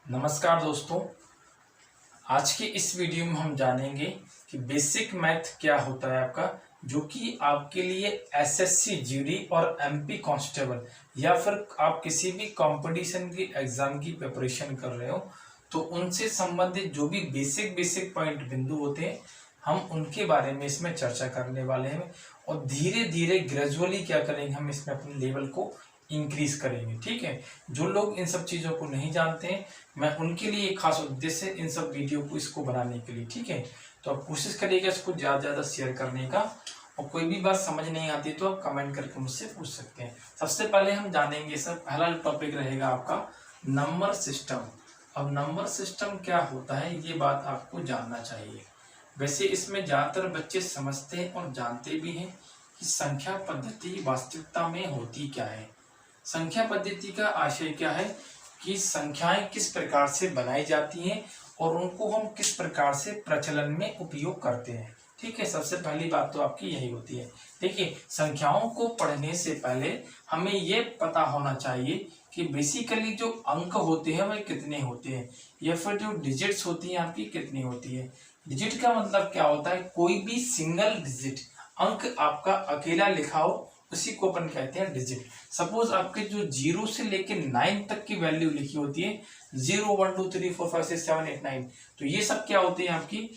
नमस्कार दोस्तों। आज के इस वीडियो में हम जानेंगे कि बेसिक मैथ क्या होता है आपका, जो कि आपके लिए एसएससी जीडी और एमपी कांस्टेबल या फिर आप किसी भी कंपटीशन की एग्जाम की प्रिपरेशन कर रहे हो तो उनसे संबंधित जो भी बेसिक पॉइंट बिंदु होते हैं हम उनके बारे में इसमें चर्चा करने वाले हैं। और धीरे धीरे ग्रेजुअली क्या करेंगे, हम इसमें अपने लेवल को इंक्रीज करेंगे। ठीक है, जो लोग इन सब चीज़ों को नहीं जानते हैं मैं उनके लिए एक खास उद्देश्य है इन सब वीडियो को इसको बनाने के लिए। ठीक है, तो आप कोशिश करिएगा इसको ज़्यादा शेयर करने का, और कोई भी बात समझ नहीं आती तो आप कमेंट करके मुझसे पूछ सकते हैं। सबसे पहले हम जानेंगे सर, पहला टॉपिक रहेगा आपका नंबर सिस्टम। अब नंबर सिस्टम क्या होता है ये बात आपको जानना चाहिए। वैसे इसमें ज़्यादातर बच्चे समझते हैं और जानते भी हैं कि संख्या पद्धति वास्तविकता में होती क्या है। संख्या पद्धति का आशय क्या है कि संख्याएं किस प्रकार से बनाई जाती हैं और उनको हम किस प्रकार से प्रचलन में उपयोग करते हैं। ठीक है, सबसे पहली बात तो आपकी यही होती है। देखिए, संख्याओं को पढ़ने से पहले हमें ये पता होना चाहिए कि बेसिकली जो अंक होते हैं वह कितने होते हैं, या फिर जो डिजिट्स होती हैं आपकी कितनी होती है। डिजिट का मतलब क्या होता है, कोई भी सिंगल डिजिट अंक आपका अकेला लिखा हो उसी को अपन कहते हैं डिजिट। सपोज आपके जो 0 से लेके 9 तक की वैल्यू लिखी होती है, 0 1 2 3 4 5 6 7 8 9, तो ये सब क्या होते हैं आपकी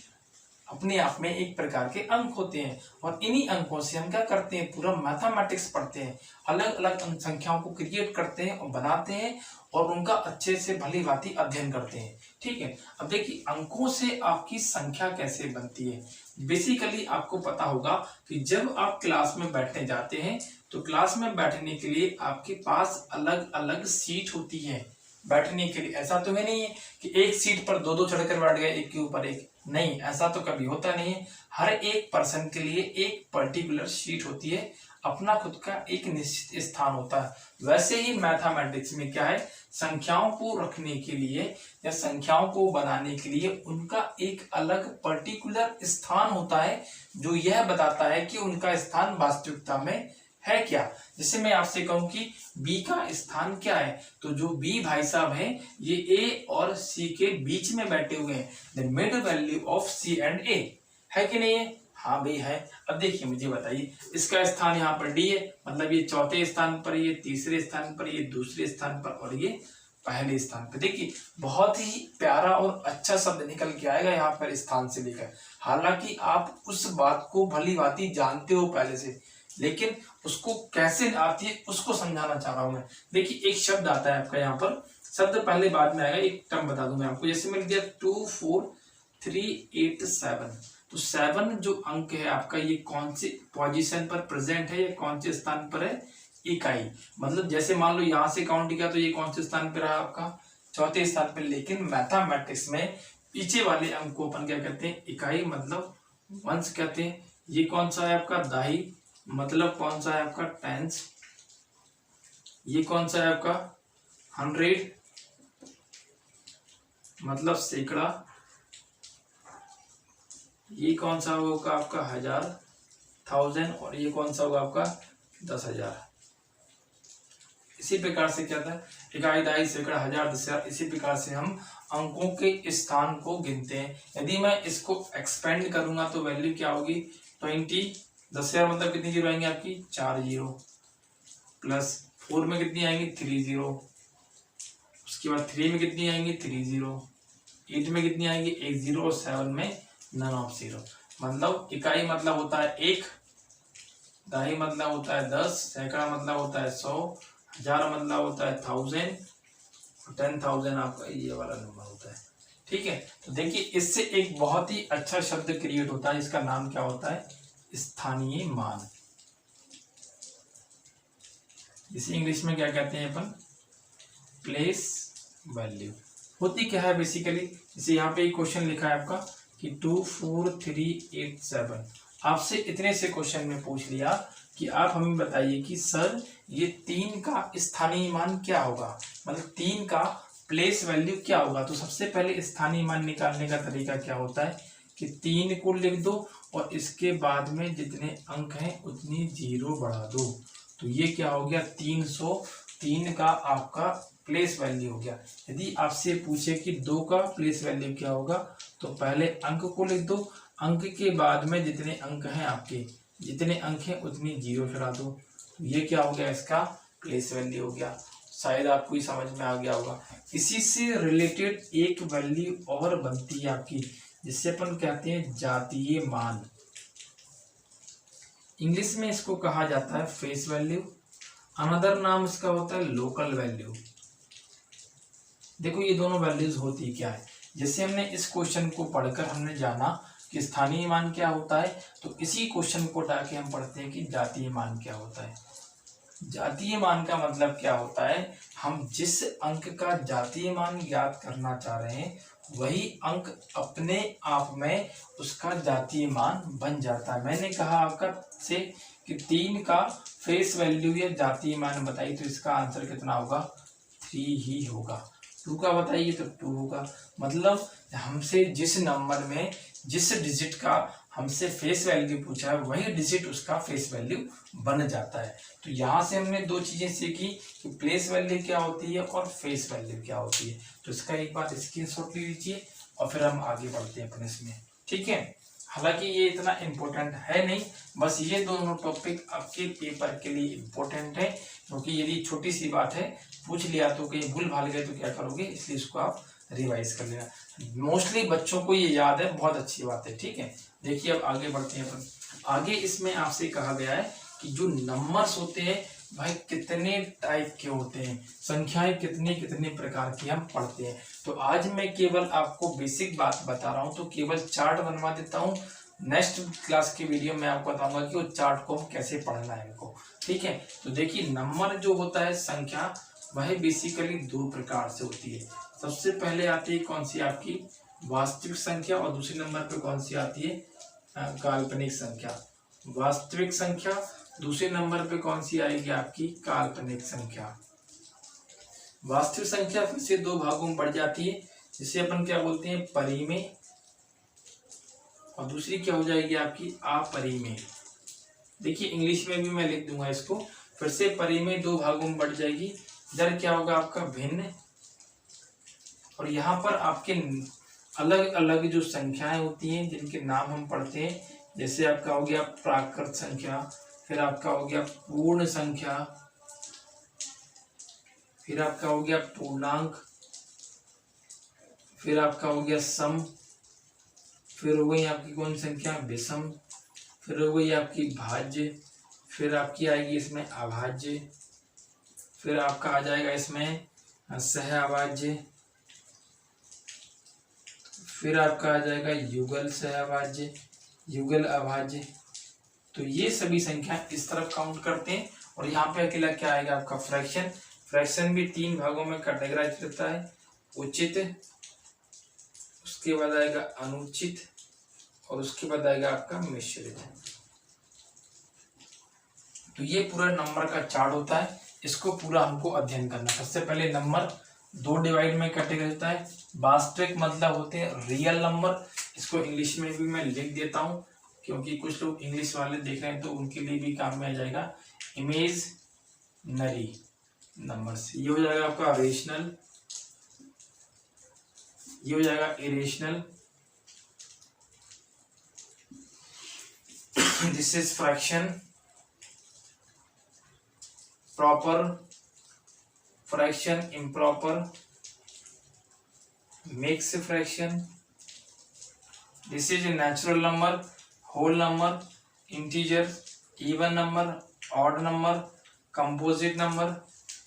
अपने आप में एक प्रकार के अंक होते हैं। और इन्हीं अंकों से हम क्या करते हैं, पूरा मैथमेटिक्स पढ़ते हैं, अलग अलग संख्याओं को क्रिएट करते हैं और बनाते हैं और उनका अच्छे से भली भांति अध्ययन करते हैं। ठीक है, अब देखिए अंकों से आपकी संख्या कैसे बनती है। बेसिकली आपको पता होगा कि जब आप क्लास में बैठने जाते हैं तो क्लास में बैठने के लिए आपके पास अलग अलग सीट होती है बैठने के लिए। ऐसा तो है नहीं है कि एक सीट पर दो चढ़कर बैठ गए एक के ऊपर एक, नहीं, ऐसा तो कभी होता नहीं है। हर एक पर्सन के लिए एक पर्टिकुलर सीट होती है, अपना खुद का एक निश्चित स्थान होता है। वैसे ही मैथमेटिक्स में क्या है, संख्याओं को रखने के लिए या संख्याओं को बनाने के लिए उनका एक अलग पर्टिकुलर स्थान होता है, जो यह बताता है कि उनका स्थान वास्तविकता में है क्या। जैसे मैं आपसे कहूं कि बी का स्थान क्या है, तो जो बी भाई साहब हैं ये ए और सी के बीच में बैठे हुए हैं। The mid value of C and A है कि नहीं है? हाँ भाई है। अब देखिए मुझे बताइए, इसका स्थान यहाँ पर डी है, मतलब ये चौथे स्थान पर, ये तीसरे स्थान पर, ये दूसरे स्थान पर और ये पहले स्थान पर। देखिए बहुत ही प्यारा और अच्छा शब्द निकल के आएगा यहाँ पर स्थान से लेकर। हालांकि आप उस बात को भली भांति जानते हो पहले से, लेकिन उसको कैसे आती है उसको समझाना चाह रहा हूं मैं। देखिए एक शब्द आता है आपका यहाँ पर, शब्द पहले बाद में आएगा, एक टर्म बता दूं मैं आपको। जैसे मैंने दिया 2 4 3 8 7, तो 7 जो अंक है आपका ये कौन से पोजीशन पर प्रेजेंट है, या कौन से स्थान पर है, इकाई। मतलब जैसे मान लो यहाँ से काउंट किया तो ये कौन से स्थान पर रहा आपका, चौथे स्थान पर। लेकिन मैथमेटिक्स में पीछे वाले अंक को अपन क्या कहते हैं, इकाई, मतलब वंश कहते हैं। ये कौन सा है आपका, दाही, मतलब कौन सा है आपका, टेंस। ये कौन सा है आपका, 100, मतलब सैकड़ा। ये कौन सा होगा आपका, 1000, 1000, और ये कौन सा होगा आपका, 10,000। इसी प्रकार से क्या था, इकाई, दाई, सैकड़ा, 1000, 10,000। इसी प्रकार से हम अंकों के स्थान को गिनते हैं। यदि मैं इसको एक्सपेंड करूंगा तो वैल्यू क्या होगी, 20। 10,000 मतलब कितनी जीरो आएंगे आपकी, 4 जीरो, प्लस 4 में कितनी आएंगी, 3 जीरो, उसके बाद 3 में कितनी आएंगी, 3 जीरो, 8 में कितनी आएंगी, 1 जीरो, और 7 में नन ऑफ जीरो। मतलब इकाई मतलब होता है 1, दाही मतलब होता है 10, सैकड़ा मतलब होता है 100, 1000 मतलब होता है 1000, 10,000 आपका ये वाला नंबर होता है। ठीक है, तो देखिए इससे एक बहुत ही अच्छा शब्द क्रिएट होता है, इसका नाम क्या होता है, स्थानीय मान। इसे इंग्लिश में क्या कहते हैं अपन, प्लेस वैल्यू। होती क्या है बेसिकली, जैसे यहाँ पे एक क्वेश्चन लिखा है आपका कि 2 4 3 8 7। आपसे इतने से क्वेश्चन में पूछ लिया कि आप हमें बताइए कि सर ये 3 का स्थानीय मान क्या होगा, मतलब 3 का प्लेस वैल्यू क्या होगा। तो सबसे पहले स्थानीय मान निकालने का तरीका क्या होता है कि 3 को लिख दो और इसके बाद में जितने अंक हैं उतनी जीरो बढ़ा दो, तो ये क्या हो गया, 300। 3 का आपका प्लेस वैल्यू हो गया। यदि आपसे पूछे कि 2 का प्लेस वैल्यू क्या होगा, तो पहले अंक को लिख दो, अंक के बाद में जितने अंक हैं आपके, जितने अंक हैं उतनी जीरो चढ़ा दो। ये क्या हो गया, इसका प्लेस वैल्यू हो गया। शायद आपको ये समझ में आ गया होगा। इसी से रिलेटेड एक वैल्यू और बनती है आपकी, जिससे अपन कहते हैं जातीय मान। इंग्लिश में इसको कहा जाता है फेस वैल्यू, अनदर नाम इसका होता है लोकल वैल्यू। देखो ये दोनों वैल्यूज होती क्या है। जैसे हमने इस क्वेश्चन को पढ़कर हमने जाना कि स्थानीय मान क्या होता है, तो इसी क्वेश्चन को उठा के हम पढ़ते हैं कि जातीय मान क्या होता है। जातीय मान का मतलब क्या होता है, हम जिस अंक का जातीय मान ज्ञात करना चाह रहे हैं वही अंक अपने आप में उसका जातीय मान बन जाता है। मैंने कहा आपका से कि 3 का फेस वैल्यू या जातीय मान बताइए, तो इसका आंसर कितना होगा, 3 ही होगा। 2 का बताइए तो 2 होगा। मतलब हमसे जिस नंबर में जिस डिजिट का हमसे फेस वैल्यू पूछा है वही डिजिट उसका फेस वैल्यू बन जाता है। तो यहाँ से हमने 2 चीजें सीखी कि प्लेस वैल्यू क्या होती है और फेस वैल्यू क्या होती है। तो इसका एक बार स्क्रीनशॉट ले लीजिए और फिर हम आगे बढ़ते हैं अपने इसमें, ठीक है। हालांकि ये इतना इम्पोर्टेंट है नहीं, बस ये दोनों टॉपिक आपके पेपर के लिए इम्पोर्टेंट है, क्योंकि यदि छोटी सी बात है पूछ लिया तो कहीं भूल भाल गए तो क्या करोगे, इसलिए इसको आप रिवाइज कर लेना। मोस्टली बच्चों को ये याद है, बहुत अच्छी बात है, ठीक है। देखिए अब आगे बढ़ते हैं अपन। आगे इसमें आपसे कहा गया है कि जो नंबर्स होते हैं भाई कितने टाइप के होते हैं, संख्याएं कितने कितने प्रकार की हम पढ़ते हैं। तो आज मैं केवल आपको बेसिक बात बता रहा हूं, तो केवल चार्ट बनवा देता हूं। नेक्स्ट क्लास की वीडियो में आपको बताऊंगा कि वो चार्ट को कैसे पढ़ना है इनको, ठीक है। तो देखिए नंबर जो होता है, संख्या, वह बेसिकली 2 प्रकार से होती है। सबसे पहले आती है कौन सी, आपकी वास्तविक संख्या, और दूसरे नंबर पे कौन सी आती है, काल्पनिक संख्या। वास्तविक संख्या, दूसरे नंबर पे कौन सी आएगी आपकी, काल्पनिक संख्या। वास्तविक संख्या फिर से 2 भागों में बढ़ जाती है, जिसे अपन क्या बोलते हैं, परिमेय, और दूसरी क्या हो जाएगी आपकी, अपरिमेय। देखिए इंग्लिश में भी मैं लिख दूंगा इसको, फिर से परिमेय 2 भागों में बढ़ जाएगी। इधर क्या होगा आपका भिन्न, और यहाँ पर आपके अलग अलग जो संख्याएं होती हैं जिनके नाम हम पढ़ते हैं, जैसे आपका हो गया प्राकृत संख्या, फिर आपका हो गया पूर्ण संख्या, फिर आपका हो गया पूर्णांक, फिर आपका हो गया सम, फिर हो गई आपकी कौन संख्या, विषम, फिर हो गई आपकी भाज्य, फिर आपकी आएगी इसमें अभाज्य, फिर आपका आ जाएगा इसमें सहअभाज्य, फिर आपका आ जाएगा युगल सहअभाज्य, युगल अभाज्य। तो ये सभी संख्या इस तरफ काउंट करते हैं। और यहाँ पे अकेला क्या आएगा आपका फ्रैक्शन। फ्रैक्शन भी 3 भागों में कैटेगराइज करता है, उचित, उसके बाद आएगा अनुचित, और उसके बाद आएगा आपका मिश्रित। तो ये पूरा नंबर का चार्ट होता है, इसको पूरा हमको अध्ययन करना। सबसे पहले नंबर 2 डिवाइड में कैटेगराइज होता है। वास्तविक मतलब होते हैं रियल नंबर, इसको इंग्लिश में भी मैं लिख देता हूँ क्योंकि कुछ लोग इंग्लिश वाले देख रहे हैं तो उनके लिए भी काम में आ जाएगा। इमेजिनरी नंबर्स, ये हो जाएगा आपका रेशनल, ये हो जाएगा irrational, this is fraction, proper fraction, improper, mix fraction, this is a natural number, whole number, integer, even number, odd number, composite number,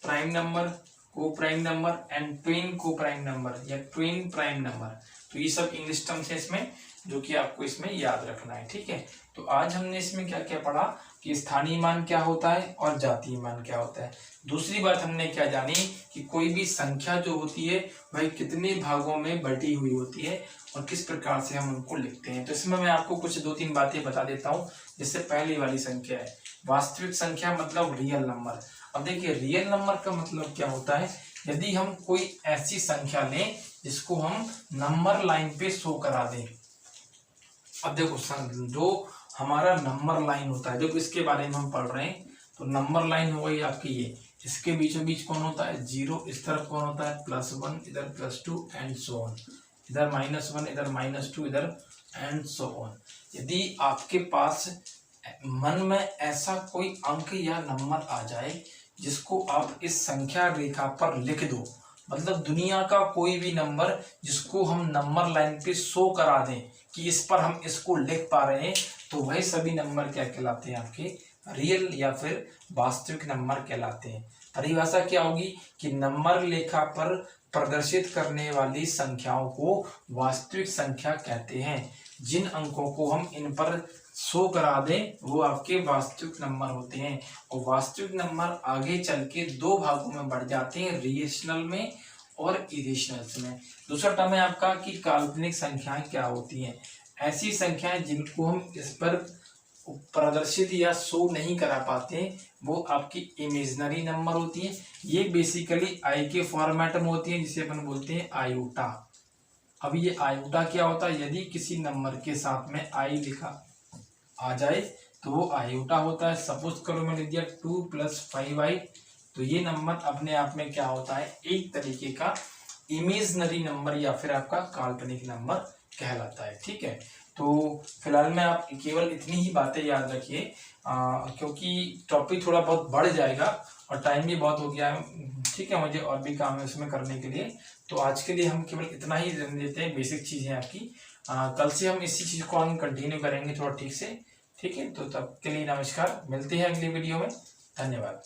prime number, co prime number and twin co prime number या twin prime number. तो ये सब English terms है इसमें जो कि आपको इसमें याद रखना है, ठीक है। तो आज हमने इसमें क्या क्या पढ़ा कि स्थानीय मान क्या होता है और जातीय मान क्या होता है। दूसरी बात हमने क्या जानी कि कोई भी संख्या जो होती है वह कितने भागों में बटी हुई होती है और किस प्रकार से हम उनको लिखते हैं। तो इसमें मैं आपको कुछ 2-3 बातें बता देता हूँ। जैसे पहली वाली संख्या है वास्तविक संख्या, मतलब रियल नंबर। अब देखिए रियल नंबर का मतलब क्या होता है, यदि हम कोई ऐसी संख्या लें जिसको हम नंबर लाइन पे शो करा दें। अब देखो जो हमारा नंबर लाइन होता है, देखो इसके बारे में हम पढ़ रहे हैं, तो नंबर लाइन हो गई आपकी ये, इसके बीचों बीच कौन होता है 0, इस तरफ कौन होता है +1, इधर +2 एंड सो ऑन, इधर -1, इधर -2, इधर एंड सो ऑन। यदि आपके पास मन में ऐसा कोई अंक या नंबर आ जाए जिसको आप इस संख्या रेखा पर लिख दो, मतलब दुनिया का कोई भी नंबर जिसको हम नंबर लाइन पे शो करा दें कि इस पर हम इसको लिख पा रहे हैं, तो वही सभी नंबर क्या कहलाते हैं आपके रियल या फिर वास्तविक नंबर कहलाते हैं। परिभाषा क्या होगी कि नंबर रेखा पर प्रदर्शित करने वाली संख्याओं को वास्तविक संख्या कहते हैं। जिन अंकों को हम इन पर शो करा दें वो आपके वास्तविक नंबर होते हैं। और वास्तविक नंबर आगे चल के दो भागों में बढ़ जाते हैं, रेशनल में और इरेशनल्स में। दूसरा टर्म है आपका कि काल्पनिक संख्याएं क्या होती हैं। ऐसी संख्याएं जिनको हम इस पर प्रदर्शित या शो नहीं करा पाते हैं वो आपकी इमेजिनरी नंबर होती है। ये बेसिकली आई के फॉर्मेट में होती है जिसे अपन बोलते हैं आयोटा। अब ये आयोटा क्या होता है, यदि किसी नंबर के साथ में आई लिखा आ जाए तो वो आयोटा होता है। सपोज करो मैं लिख दिया 2 + 5i, तो ये नंबर अपने आप में क्या होता है एक तरीके का इमेजिनरी नंबर या फिर आपका काल्पनिक नंबर कहलाता है। ठीक है, तो फिलहाल में आप केवल इतनी ही बातें याद रखिए क्योंकि टॉपिक थोड़ा बहुत बढ़ जाएगा और टाइम भी बहुत हो गया है। ठीक है, मुझे और भी काम है उसमें करने के लिए, तो आज के लिए हम केवल इतना ही जान देते हैं, बेसिक चीज़ें आपकी। कल से हम इसी चीज़ को हम कंटिन्यू करेंगे थोड़ा ठीक से। ठीक है, तो तब के लिए नमस्कार, मिलते हैं अगली वीडियो में। धन्यवाद।